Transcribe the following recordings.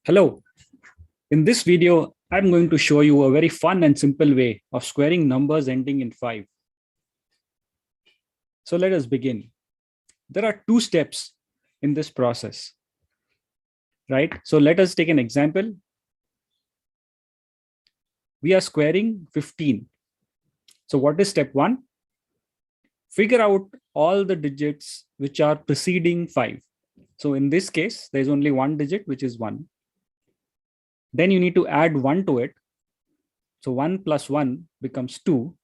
Hello, in this video, I'm going to show you a very fun and simple way of squaring numbers ending in 5. So let us begin. There are two steps in this process, right? So let us take an example. We are squaring 15. So what is step 1? Figure out all the digits which are preceding 5. So in this case, there's only one digit, which is 1. Then you need to add 1 to it. So 1 plus 1 becomes 2.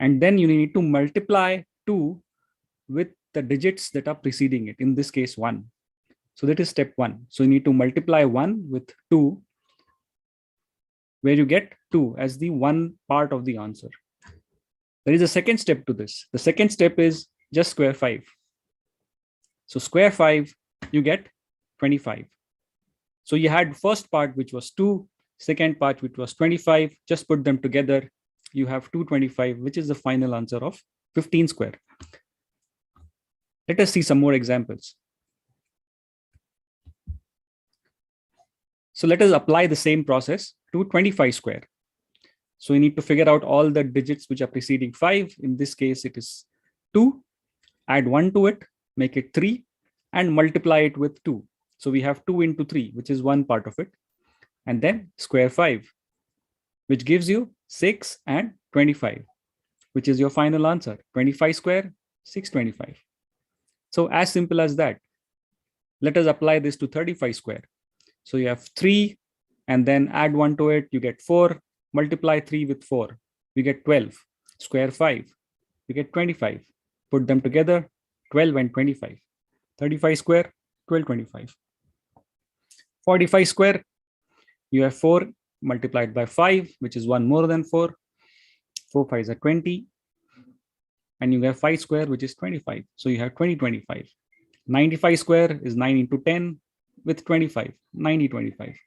And then you need to multiply 2 with the digits that are preceding it, in this case 1. So that is step 1. So you need to multiply 1 with 2, where you get 2 as the one part of the answer. There is a second step to this. The second step is just square 5. So square 5, you get 25. So you had first part, which was 2, second part, which was 25. Just put them together. You have 225, which is the final answer of 15 square. Let us see some more examples. So let us apply the same process to 25 square. So you need to figure out all the digits which are preceding 5. In this case, it is 2. Add 1 to it, make it 3, and multiply it with 2. So we have 2 into 3, which is one part of it. And then square 5, which gives you 6 and 25, which is your final answer. 25 square, 625. So as simple as that. Let us apply this to 35 square. So you have 3, and then add 1 to it, you get 4. Multiply 3 with 4, you get 12. Square 5, you get 25. Put them together, 12 and 25. 35 square, 1225. 45 square, you have 4 multiplied by 5, which is 1 more than 4. 4 5s are 20. And you have 5 square, which is 25. So you have 20, 25. 95 square is 9 into 10 with 25, 90, 25.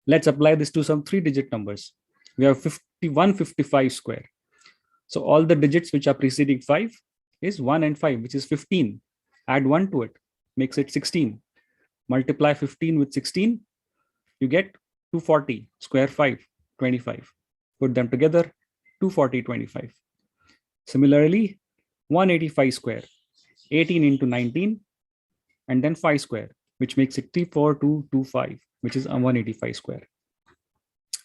Let's apply this to some 3-digit numbers. We have 155 square. So all the digits which are preceding 5 is 1 and 5, which is 15. Add 1 to it, makes it 16. Multiply 15 with 16, you get 240. Square 5, 25. Put them together, 240, 25. Similarly, 185 square, 18 into 19, and then 5 square, which makes it 34225, which is a 185 square.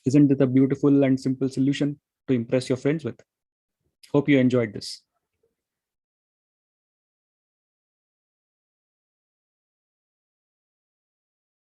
Isn't it a beautiful and simple solution to impress your friends with? Hope you enjoyed this.